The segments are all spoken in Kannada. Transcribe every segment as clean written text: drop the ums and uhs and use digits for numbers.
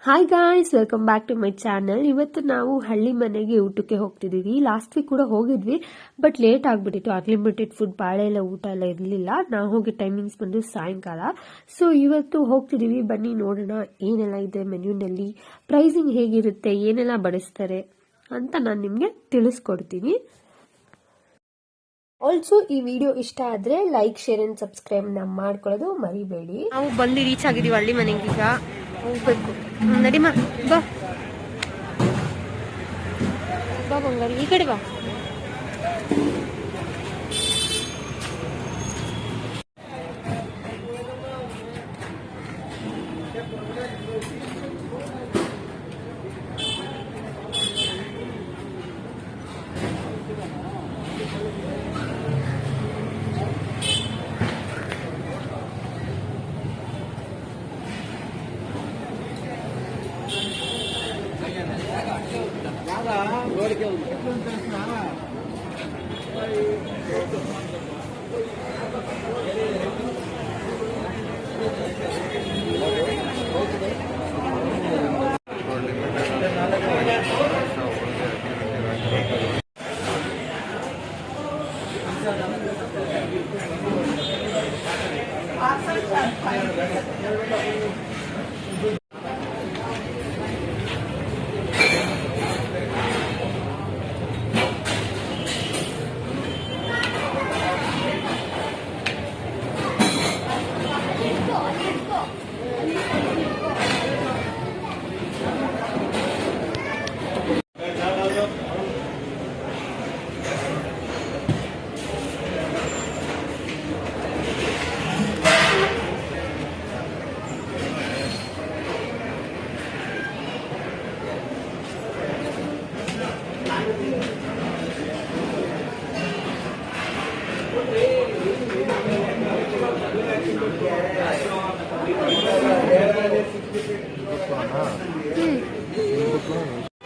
Hi guys, welcome back to my channel. ಇವತ್ತು ನಾವು ಹಳ್ಳಿ ಮನೆಗೆ ಊಟಕ್ಕೆ ಹೋಗ್ತಿದ್ದೀವಿ. ಲಾಸ್ಟ್ ವೀಕ್ ಕೂಡ ಹೋಗಿದ್ವಿ, ಬಟ್ ಲೇಟ್ ಆಗ್ಬಿಟ್ಟಿತ್ತು. ಅನ್ಲಿಮಿಟೆಡ್ ಫುಡ್, ಬಾಳೆ ಎಲ್ಲ ಊಟ ಎಲ್ಲ ಇರಲಿಲ್ಲ. ನಾವು ಹೋಗಿ ಟೈಮಿಂಗ್ಸ್ ಬಂದು ಸಾಯಂಕಾಲ. ಸೊ ಇವತ್ತು ಹೋಗ್ತಿದ್ದೀವಿ, ಬನ್ನಿ ನೋಡೋಣ ಏನೆಲ್ಲ ಇದೆ ಮೆನ್ಯೂನಲ್ಲಿ, ಪ್ರೈಸಿಂಗ್ ಹೇಗಿರುತ್ತೆ, ಏನೆಲ್ಲ ಬಡಿಸ್ತಾರೆ ಅಂತ ನಾನು ನಿಮಗೆ ತಿಳಿಸ್ಕೊಡ್ತೀನಿ. ಆಲ್ಸೋ ಈ ವಿಡಿಯೋ ಇಷ್ಟ ಆದ್ರೆ ಲೈಕ್, ಶೇರ್ ಅಂಡ್ ಸಬ್ಸ್ಕ್ರೈಬ್ ಮಾಡ್ಕೊಳ್ಳೋದು ಮರಿಬೇಡಿ. ನಾವು ಬಂದು ರೀಚ್ ಆಗಿದೀವಿ ಹಳ್ಳಿ ಮನೆಗೆ. ಈಗ ಹೋಗ್ಬೇಕು. ನಡಿಮಾ, ಬಾ ಬಾ ಬಂಗಾರಿ, ಈ ಕಡೆ ಬಾ.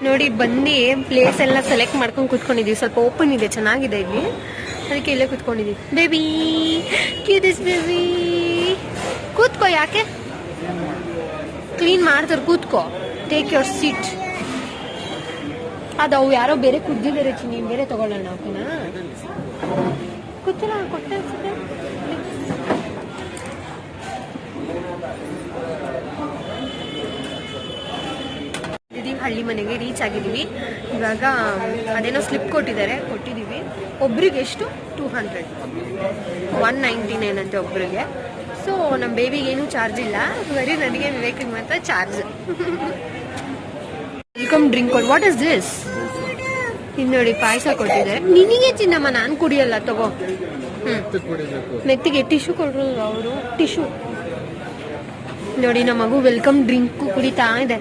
ನೋಡಿ ಬಂದು ಪ್ಲೇಸ್ ಎಲ್ಲ ಸೆಲೆಕ್ಟ್ ಮಾಡ್ಕೊಂಡು ಕುತ್ಕೊಂಡಿದೀವಿ. ಸ್ವಲ್ಪ ಓಪನ್ ಇದೆ, ಚೆನ್ನಾಗಿದೆ ಇಲ್ಲಿ, ಅದಕ್ಕೆ ಇಲ್ಲೇ ಕುತ್ಕೊಂಡಿದೀವಿ. ಬೇಬಿ ಕ್ಯೂಟಿಸ್ ಬೇಬಿ, ಕೂತ್ಕೋ. ಯಾಕೆ ಕ್ಲೀನ್ ಮಾಡ್ತಾರೆ, ಕೂತ್ಕೋ. Take your seat. ಅದು ಅವು ಯಾರೋ ಬೇರೆ ಕುದ್ದಿದ್ದಾರೆ ಚಿನ್ನಿ, ಬೇರೆ ತಗೊಳ್ಳೋಣ. ಓಕೆನಾ? ಕೂತಿಲ್ಲ, ಕೊಟ್ಟೆ ಅನ್ಸುತ್ತೆ. ಹಳ್ಳಿ ಮನೆಗೆ ರೀಚ್ ಆಗಿದ್ದೀವಿ. ಇವಾಗ ಅದೇನೋ ಸ್ಲಿಪ್ ಕೊಟ್ಟಿದ್ದೀವಿ. ಒಬ್ರಿಗೆ ಎಷ್ಟು? 200, 199 ಅಂತೆ ಒಬ್ರಿಗೆ. ಸೊ ನಮ್ಮ ಬೇಬಿಗೆ ಏನೂ ಚಾರ್ಜ್ ಇಲ್ಲ, ಬರೀ ನನಗೆ ವಿವೇಕಿಗೆ ಮಾತ್ರ charge. Welcome drink. What is this? ಇದು ನೋಡಿ, ಪಾಯಸ ಕೊಟ್ಟಿದ್ದಾರೆ. ನಿನಗೆ ಚಿನ್ನಮ್ಮ, ನಾನು ಕುಡಿಯಲ್ಲ, ತಗೋ. ನೆತ್ತಿಗೆ ಟಿಶ್ಯೂ ಕೊಡ್ರು ಅವರು. ಟಿಶ್ಯೂ ನೋಡಿ, ನಮ್ಮ ಮಗು ವೆಲ್ಕಮ್ ಡ್ರಿಂಕ್ ಕುಡಿತಾ ಇದೆ.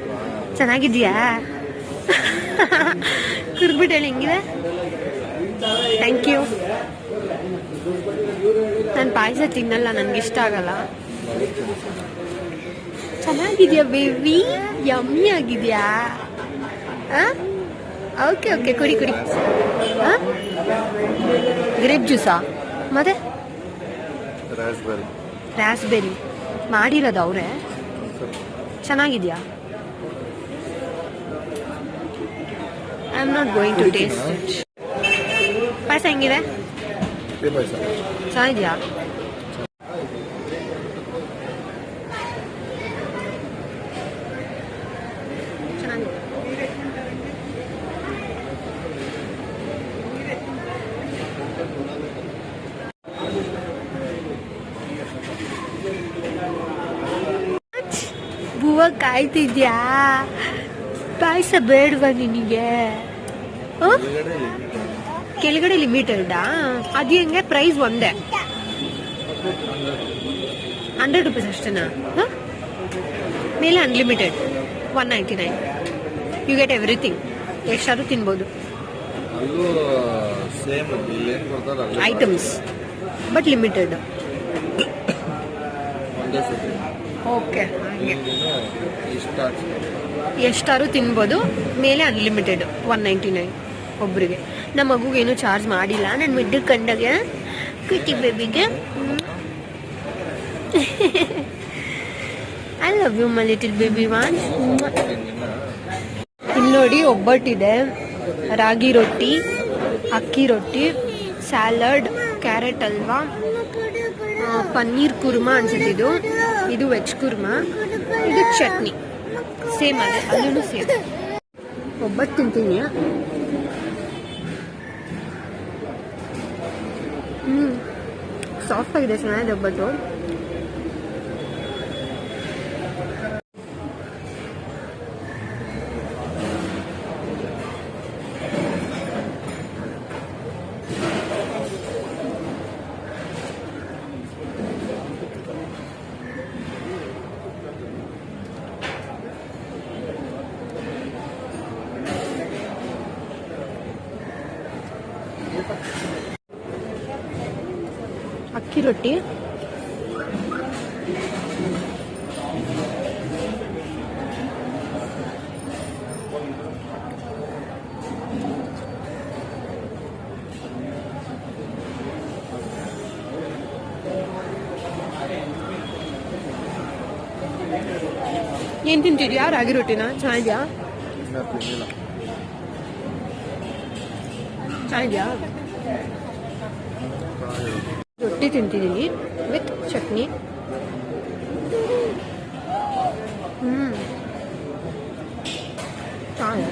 ಚೆನ್ನಾಗಿದ್ಯಾ? ಕುರ್ಬಿಟ್ಟು ಹೇಳಿ, ಹೆಂಗಿದೆ? Thank you. ನಾನು ಪಾಯಸ ತಿನ್ನಲ್ಲ, ನನಗಿಷ್ಟ ಆಗಲ್ಲ. ಚೆನ್ನಾಗಿದ್ಯಾ ಬೇಬಿ? ಯಮ್ಮಿ ಆಗಿದ್ಯಾ? ಓಕೆ ಓಕೆ, ಕುಡಿ. ಗ್ರೇಪ್ ಜ್ಯೂಸಾ? ಮತ್ತೆ ರಾಸ್ಬೆರಿ ಮಾಡಿರೋದು ಅವರೇ. ಚೆನ್ನಾಗಿದ್ಯಾ? I am not going to taste it. ಪಾಯಸ ಹೆಂಗಿದೆ? ಚೆನ್ನಾಗಿದ್ಯಾ? ಚೆನ್ನಾಗಿದೆ. ಬುವ್ವ ಕಾಯ್ತಿದ್ಯಾ? ಪಾಯಸ ಬೇಡವಾ ನಿನಗೆ? ಕೆಳಗಡೆ ಲಿಮಿಟೆಡಾ? ಅದು ಹೆಂಗೆ? ಪ್ರೈಸ್ ಒಂದೇ, 100 ರೂಪೀಸ್ ಅಷ್ಟೇನಾ? ಮೇಲೆ ಅನ್ಲಿಮಿಟೆಡ್ 199. You get everything. ಎಷ್ಟಾದ್ರೂ ತಿನ್ಬೋದು, ಐಟಮ್ಸ್, ಬಟ್ ಲಿಮಿಟೆಡ್. ಓಕೆ, ಹಾಗೆ ಎಷ್ಟಾದ್ರೂ ತಿನ್ಬೋದು, ಮೇಲೆ ಅನ್ಲಿಮಿಟೆಡ್ 199 ಒಬ್ರಿಗೆ. ನಮ್ಮ ಮಗುಗೇನು ಚಾರ್ಜ್ ಮಾಡಿಲ್ಲ. ನನ್ನ ಮಿಡ್ಡು ಕಂಡಾಗ ಕುಟಿ ಬೇಬಿಗೆ I love you my little baby one. ಇಲ್ಲಿ ನೋಡಿ ಒಬ್ಬಟ್ಟಿದೆ, ರಾಗಿ ರೊಟ್ಟಿ, ಅಕ್ಕಿ ರೊಟ್ಟಿ, ಸ್ಯಾಲಡ್, ಕ್ಯಾರೆಟ್ ಹಲ್ವಾ, ಪನ್ನೀರ್ ಕುರ್ಮಾ ಅನ್ಸುತ್ತಿದ್ದು, ಇದು ವೆಜ್ ಕುರ್ಮಾ, ಇದು ಚಟ್ನಿ. ಸೇಮ್ ಅದೇ, ಅದೂ ಸೇಮ್. ಒಬ್ಬಟ್ಟು ತಿಂತೀನಿ. ಸಾಫ್ಟ್ ಆಗಿದೆ, ಚೆನ್ನಾಗಿದೆ ಒಬ್ಬಟ್ಟು. ಅಕ್ಕಿ ರೊಟ್ಟಿ, ಏನ್ ತಿಂತಿದ್ಯಾ? ರಾಗಿ ರೊಟ್ಟಿನ? ಚೆನ್ನಾಗಿದ್ಯಾ? ಚೆನ್ನಾಗಿದ್ಯಾ? ರೊಟ್ಟಿ ತಿಂತಿದ್ದೀನಿ ವಿತ್ ಚಟ್ನಿ. ಚೆನ್ನಾಗಿದೆ.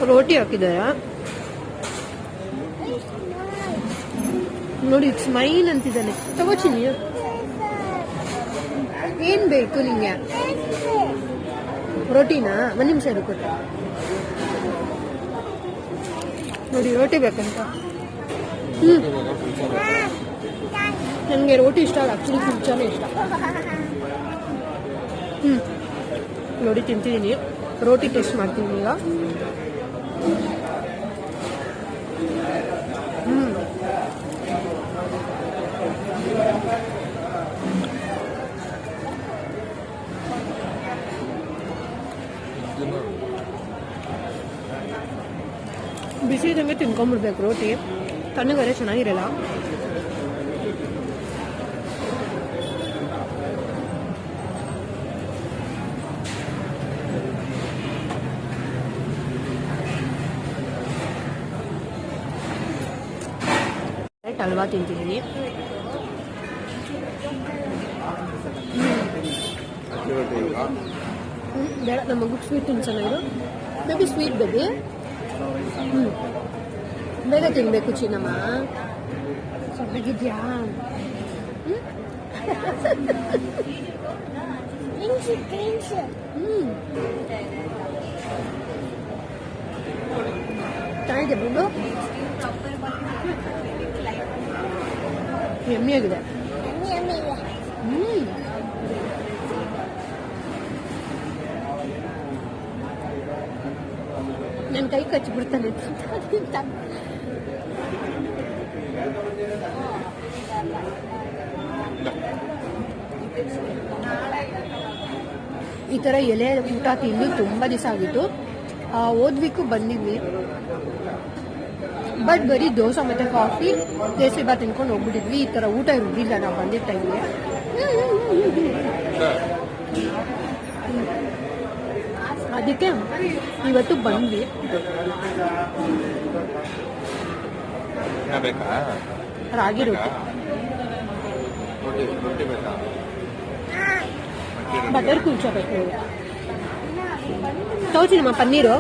ರೋಟಿ ಹಾಕಿದಾರ ನೋಡಿ, ಸ್ಮೈಲ್ ಅಂತಿದ್ದಾನೆ. ತಗೋಚಿನಿ, ಏನ್ ಬೇಕು ನಿಂಗೆ? ರೋಟಿನಾ? ಒಂದ್ ನಿಮಿಷ ಇರುತ್ತೆ ನೋಡಿ, ರೋಟಿ ಬೇಕಂತ. ನನಗೆ ರೋಟಿ ಇಷ್ಟ ಅಲ್ಲ, ಆಕ್ಚುಲಿ ಕುಲ್ಚಾನೇ ಇಷ್ಟ. ನೋಡಿ ತಿಂತಿದ್ದೀನಿ. ರೋಟಿ ಟೇಸ್ಟ್ ಮಾಡ್ತೀನಿ ಈಗ. ಬಿಸಿ ಇದ್ದಂಗೆ ತಿನ್ಕೊಂಡ್ಬಿಡ್ಬೇಕು ರೋಟಿ, ತಣ್ಣಗಾರೆ ಚೆನ್ನಾಗಿರಲ್ಲ. ಹಲ್ವಾ ತಿಂತಿದ್ದೀನಿ. ಬೇಡ, ನಮ್ಮ ಮಗು ಸ್ವೀಟ್ ತಿನ್ಸೋಣ. ಇದು ಬೇಬಿ ಸ್ವೀಟ್ ಬೇಬಿ. ಬೇಗ ತಿನ್ಬೇಕು ಚಿನ್ನಮ್ಮ. ಸೊರಗಿದ್ಯಾ? ಚೆನ್ನಾಗಿದೆ ಬಿಡು, ಯಮ್ಮಿಯಾಗಿದೆ. ನನ್ನ ಕೈ ಕಚ್ಚಿಬಿಡ್ತಾನೆ. ಈ ಥರ ಎಲೆ ಊಟ ತಿಂದು ತುಂಬ ದಿವಸ ಆಗಿತ್ತು. ಹೋದ್ ವೀಕು ಬಂದಿದ್ವಿ, ಬಟ್ ಬರೀ ದೋಸೆ ಮತ್ತು ಕಾಫಿ, ಕೇಸರಿ ಬಾತ್ ತಿನ್ಕೊಂಡು ಹೋಗ್ಬಿಟ್ಟಿದ್ವಿ. ಈ ಥರ ಊಟ ಇರಲಿಲ್ಲ ನಾವು ಬಂದಿದ್ದ ಟೈಮ್ಗೆ. ಅದಕ್ಕೆ ಇವತ್ತು ಬಂದ್ವಿ. ರಾಗಿ ರೊಟ್ಟಿ, ಬಟರ್ ಕುಲ್ಚಾ ಬೇಕು. ತೋಚಿ ನಮ್ಮ ಪನ್ನೀರು.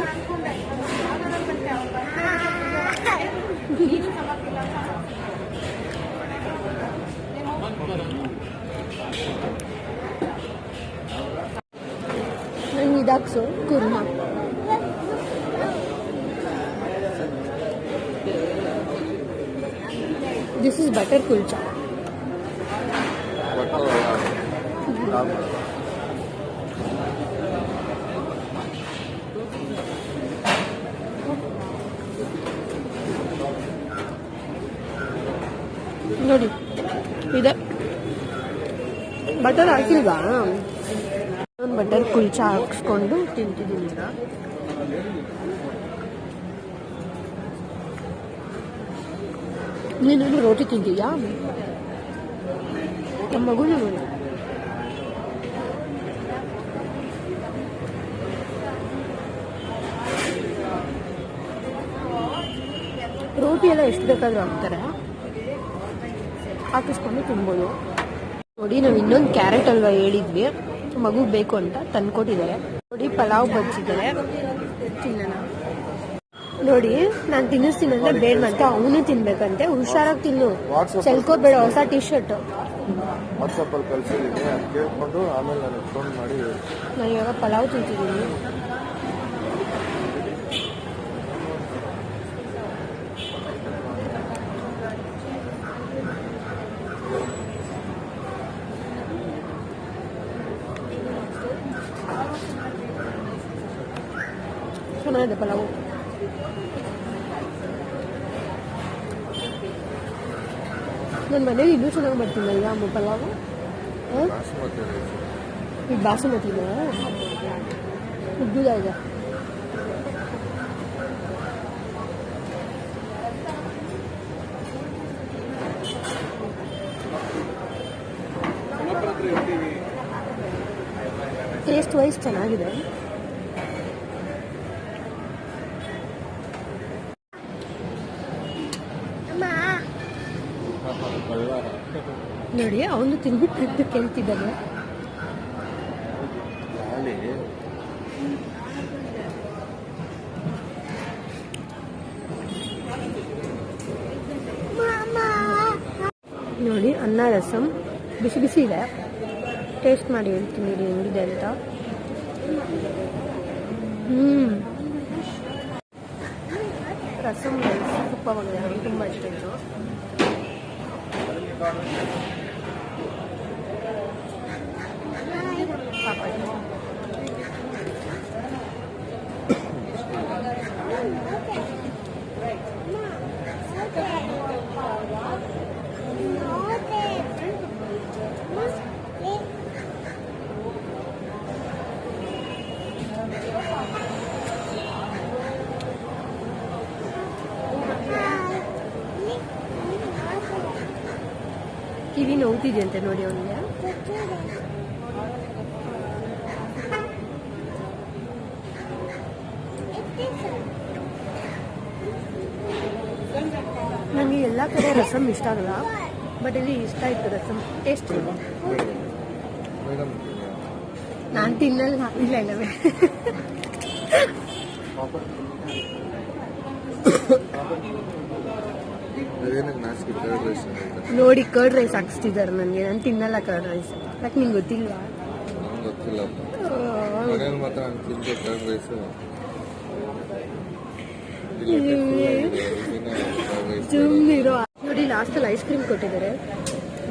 ನಂಗೆ ಇದಾಕ್ಸು kurma. This is butter kulcha. ನೋಡಿ ಇದೆ ಬಟರ್ ಹಾಕಿಲ್ವಾ? ನಾನು ಬಟರ್ ಕುಲ್ಚಾ ಹಾಕ್ಸ್ಕೊಂಡು ತಿಂತಿದ್ದೀನಿ ಈಗ. ನೀನು ರೋಟಿ ತಿಂತೀಯಾ? ನಮ್ಮ ಮಗುನು ನೋಡಿ ರೋಟಿ ಎಲ್ಲ ಎಷ್ಟು ಬೇಕಾದ್ರೂ ಹಾಕ್ತಾರೆ, ಹಾಕಿಸ್ಕೊಂಡು ತಿನ್ಬೋದು. ನೋಡಿ ನಾವು ಇನ್ನೊಂದು ಕ್ಯಾರೆಟ್ ಹಲ್ವಾ ಹೇಳಿದ್ವಿ, ಮಗು ಬೇಕು ಅಂತ ತಂದ್ಕೊಟ್ಟಿದ್ದಾರೆ. ನೋಡಿ ಪಲಾವ್ ಬಚ್ಚಿದ್ದಾರೆ, ತಿನ್ನೋಣ. ನೋಡಿ ನಾನು ತಿನ್ನಿಸ್ತೀನಂದ್ರೆ ಬೇಡ ಅಂತ ಅವನು ತಿನ್ಬೇಕಂತೆ. ಹುಷಾರಾಗಿ ತಿನ್ನು, ಚೆಲ್ಕೋಬೇಡ. ಹೊಸ ಟಿ ಶರ್ಟ್ ನಾನು ಇವಾಗ ಪಲಾವ್ ತಿಂತಿದ್ದೀನಿ. ಚೆನ್ನಾಗಿದೆ ಪಲಾವು. ನನ್ನ ಮನೇಲಿ ಇನ್ನೂ ಚೆನ್ನಾಗಿ ಮಾಡ್ತೀನಲ್ಲ ಅಮ್ಮ ಪಲಾವು. ಇದು ಬಾಸುಮತಿನ ಉದ್ದುದ ಇದೆ. ಟೇಸ್ಟ್ ವೈಸ್ ಚೆನ್ನಾಗಿದೆ. ನೋಡಿ ಅವನು ತಿನ್ಬಿಟ್ಟು ಕೇಳ್ತಿದ್ದಾನೆ. ನೋಡಿ ಅನ್ನ ರಸಂ ಬಿಸಿ ಬಿಸಿ ಇದೆ. ಟೇಸ್ಟ್ ಮಾಡಿ ಹೇಳ್ತೀನಿ ಹೆಂಗಿದೆ ಅಂತ. ರಸಂ ರೈಸ್ ತುಪ್ಪವಾಗಿದೆ, ನನಗೆ ತುಂಬ ಇಷ್ಟ ಇತ್ತು. ಕಿವಿ ನೋವ್ತಿದೆಯಂತೆ ನೋಡಿ ಅವನಿಗೆ. ನನಗೆ ಎಲ್ಲ ಕಡೆ ರಸಂ ಇಷ್ಟ ಆಗಲ್ಲ, ಬಟ್ ಇಲ್ಲಿ ಇಷ್ಟ ಆಯ್ತು ರಸಂ. ಟೇಸ್ಟ್ ನಾನು ತಿನ್ನಲ್ಲ. ಇಲ್ಲವೇ ನೋಡಿ ಕರ್ಡ್ ರೈಸ್ ಹಾಕ್ಸ್ತಿದ್ದಾರೆ ನನಗೆ. ನಾನು ತಿನ್ನಲ್ಲ ಕರ್ಡ್ ರೈಸ್. ಯಾಕೆ ನಿಂಗೆ ಗೊತ್ತಿಲ್ವಾ? ಸುಮ್ಮನಿರೋ. ನೋಡಿ ಲಾಸ್ಟಲ್ಲಿ ಐಸ್ ಕ್ರೀಮ್ ಕೊಟ್ಟಿದ್ದಾರೆ,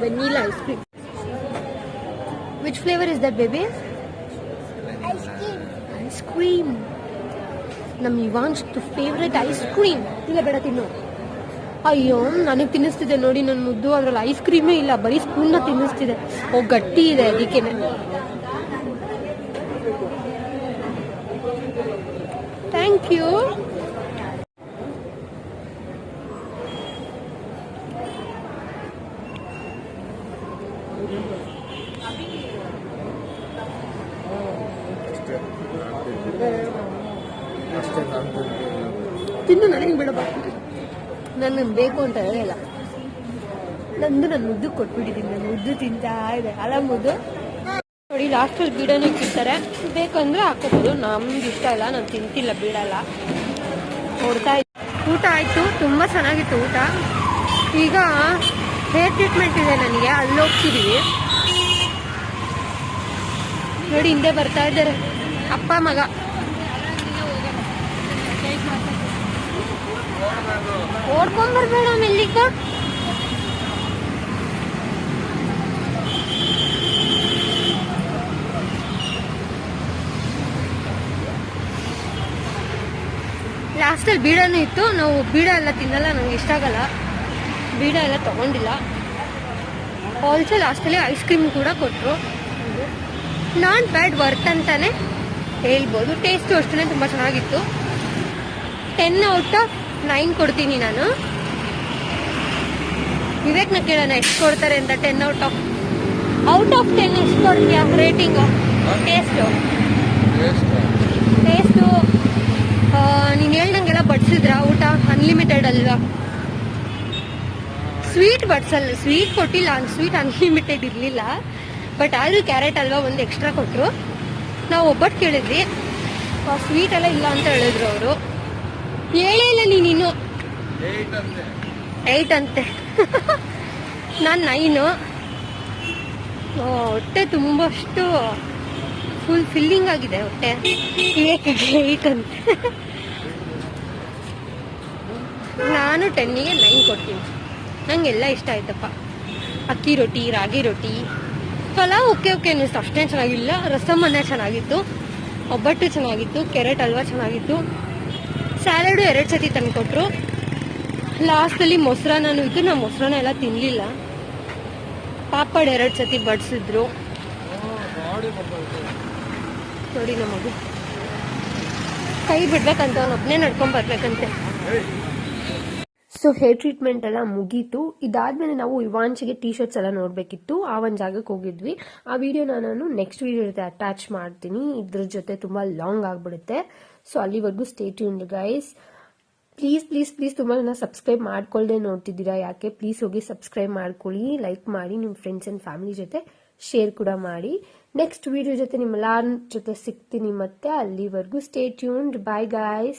vanilla ice cream. Which flavour is that baby? Ice cream. ನಮ್ಮ ಇವಾನ್ಸ್ ಫೇವ್ರೆಟ್ ಐಸ್ ಕ್ರೀಮ್. ಇಲ್ಲ ಬೇಡ ತಿನ್ನು. ಅಯ್ಯೋ ನನಗೆ ತಿನ್ನಿಸ್ತಿದೆ ನೋಡಿ ನನ್ನ ಮುದ್ದು. ಅದ್ರಲ್ಲಿ ಐಸ್ ಕ್ರೀಮೇ ಇಲ್ಲ, ಬರೀ ಸ್ಪೂನ್ನ ತಿನ್ನಿಸ್ತಿದೆ. ಓ ಗಟ್ಟಿ ಇದೆ ಅದಕ್ಕೇನೆ. Thank you. ತಿನ್ನು, ನನಗೆ ಬಿಡಬಾ. ನನ್ನ ಬೇಕು ಅಂತ ಹೇಳಿಲ್ಲ. ನಂದು ನನ್ನ ಮುದ್ದು ಕೊಟ್ಬಿಟ್ಟಿದ್ದೀನಿ. ನನ್ನ ಮುದ್ದು ತಿಂತಾ ಇದೆ ಅಲ್ಲ ಮುದ್ದು. ನೋಡಿ ಲಾಸ್ಟಲ್ಲಿ ಬೀಡನೇ ಇಟ್ಟಿರ್ತಾರೆ, ಬೇಕಂದ್ರೆ ಹಾಕೋಬೋದು. ನಮ್ಗೆ ಇಷ್ಟ ಇಲ್ಲ, ನಾನು ತಿಂತಿಲ್ಲ, ಬೀಡಲ್ಲ. ಹೊಡ್ತಾ ಊಟ ಆಯಿತು, ತುಂಬ ಚೆನ್ನಾಗಿತ್ತು ಊಟ. ಈಗ ಹೇರ್ ಟ್ರೀಟ್ಮೆಂಟ್ ಇದೆ ನನಗೆ, ಅಲ್ಲಿ ಹೋಗ್ತಿದ್ದೀವಿ. ನೋಡಿ ಹಿಂದೆ ಬರ್ತಾ ಇದ್ದಾರೆ ಅಪ್ಪ ಮಗ. ಓಡ್ಕೊಂಡ್ಬರ್ಬೇಡ ಮೆಲ್ಲಿಕ. ಲಾಸ್ಟಲ್ಲಿ ಬೀಡನೂ ಇತ್ತು. ನಾವು ಬೀಡ ಎಲ್ಲ ತಿನ್ನಲ್ಲ, ನಂಗೆ ಇಷ್ಟ ಆಗಲ್ಲ. ಬೀಡ ಎಲ್ಲ ತಗೊಂಡಿಲ್ಲ. ಆಲ್ಸೋ ಲಾಸ್ಟಲ್ಲಿ ಐಸ್ ಕ್ರೀಮ್ ಕೂಡ ಕೊಟ್ಟರು. ನಾಟ್ ಬ್ಯಾಡ್, ವರ್ತ್ ಅಂತಾನೆ ಹೇಳ್ಬೋದು. ಟೇಸ್ಟು ಅಷ್ಟೇ ತುಂಬ ಚೆನ್ನಾಗಿತ್ತು. 10/9 ಕೊಡ್ತೀನಿ ನಾನು. ವಿವೇಕ್ನ ಕೇಳೋಣ ಎಷ್ಟು ಕೊಡ್ತಾರೆ ಅಂತ. 10/10 ಎಷ್ಟು ಕೊಡ್ತೀಯಾ ರೇಟಿಂಗು? ಟೇಸ್ಟು ನೀನು ಹೇಳ್ದಂಗೆಲ್ಲ ಬಡ್ಸಿದ್ರ ಊಟ? ಅನ್ಲಿಮಿಟೆಡ್ ಅಲ್ವಾ? ಸ್ವೀಟ್ ಬಡ್ಸಲ್ಲ, ಸ್ವೀಟ್ ಕೊಟ್ಟಿಲ್ಲ, ಸ್ವೀಟ್ ಅನ್ಲಿಮಿಟೆಡ್ ಇರಲಿಲ್ಲ. ಬಟ್ ಆದರೂ ಕ್ಯಾರೆಟ್ ಅಲ್ವಾ ಒಂದು ಎಕ್ಸ್ಟ್ರಾ ಕೊಟ್ಟರು. ನಾವು ಒಬ್ಬಟ್ಟು ಕೇಳಿದ್ವಿ, ಸ್ವೀಟ್ ಎಲ್ಲ ಇಲ್ಲ ಅಂತ ಹೇಳಿದ್ರು ಅವರು. ಹೇಳೇ ಇಲ್ಲ ನೀನಿನ್ನು. 8 ಅಂತೆ. ನಾನು 9. ಹೊಟ್ಟೆ ತುಂಬಷ್ಟು ಫುಲ್ ಫಿಲ್ಲಿಂಗ್ ಆಗಿದೆ ಹೊಟ್ಟೆ. 8 ಅಂತೆ. ನಾನು 10ಗೆ 9 ಕೊಡ್ತೀನಿ. ನಂಗೆಲ್ಲ ಇಷ್ಟ ಆಯ್ತಪ್ಪ. ಅಕ್ಕಿ ರೊಟ್ಟಿ, ರಾಗಿ ರೊಟ್ಟಿ, ಪಲಾವ್ ಓಕೆ ಅನ್ನಿಸ್ತು, ಅಷ್ಟೇನು ಚೆನ್ನಾಗಿಲ್ಲ. ರಸಮನ್ನ ಚೆನ್ನಾಗಿತ್ತು, ಒಬ್ಬಟ್ಟು ಚೆನ್ನಾಗಿತ್ತು, ಕ್ಯಾರೆಟ್ ಹಲ್ವಾ ಚೆನ್ನಾಗಿತ್ತು, ಸ್ಯಾಲಡು 2 ಸತಿ ತಂದುಕೊಟ್ರು. ಲಾಸ್ಟಲ್ಲಿ ಮೊಸರನ್ನೂ ಇತ್ತು. ನಾವು ಮೊಸರನ್ನ ಎಲ್ಲ ತಿನ್ನಲಿಲ್ಲ. ಪಾಪಡ್ 2 ಸತಿ ಬಡಿಸಿದ್ರು. ನೋಡಿ ನಮಗೆ ಕೈ ಬಿಡ್ಬೇಕಂತ, ಅವನೊಬ್ಬನೇ ನಡ್ಕೊಂಡ್ ಬರ್ಬೇಕಂತೆ. ಸೊ ಹೇರ್ ಟ್ರೀಟ್ಮೆಂಟ್ ಎಲ್ಲ ಮುಗೀತು. ಇದಾದ್ಮೇಲೆ ನಾವು ಇವಾನ್ಶಿಗೆ ಟೀ ಶರ್ಟ್ಸ್ ಎಲ್ಲ ನೋಡಬೇಕಿತ್ತು. ಆ ಒಂದು ಜಾಗಕ್ಕೆ ಹೋಗಿದ್ವಿ. ಆ ವಿಡಿಯೋನ ನಾನು ನೆಕ್ಸ್ಟ್ ವಿಡಿಯೋ ಜೊತೆ ಅಟ್ಯಾಚ್ ಮಾಡ್ತೀನಿ. ಇದ್ರ ಜೊತೆ ತುಂಬ ಲಾಂಗ್ ಆಗಿಬಿಡುತ್ತೆ. ಸೊ ಅಲ್ಲಿವರೆಗೂ ಸ್ಟೇ ಟ್ಯೂನ್ಡ್ ಗೈಸ್. ಪ್ಲೀಸ್ ತುಂಬ ಜನ ಸಬ್ಸ್ಕ್ರೈಬ್ ಮಾಡ್ಕೊಳ್ದೆ ನೋಡ್ತಿದ್ದೀರಾ. ಯಾಕೆ? ಪ್ಲೀಸ್ ಹೋಗಿ ಸಬ್ಸ್ಕ್ರೈಬ್ ಮಾಡ್ಕೊಳ್ಳಿ, ಲೈಕ್ ಮಾಡಿ, ನಿಮ್ಮ ಫ್ರೆಂಡ್ಸ್ ಆ್ಯಂಡ್ ಫ್ಯಾಮಿಲಿ ಜೊತೆ ಶೇರ್ ಕೂಡ ಮಾಡಿ. ನೆಕ್ಸ್ಟ್ ವಿಡಿಯೋ ಜೊತೆ ನಿಮ್ಮೆಲ್ಲರ ಜೊತೆ ಸಿಗ್ತೀನಿ ಮತ್ತೆ. ಅಲ್ಲಿವರೆಗೂ ಸ್ಟೇ ಟ್ಯೂನ್ಡ್. Bye guys.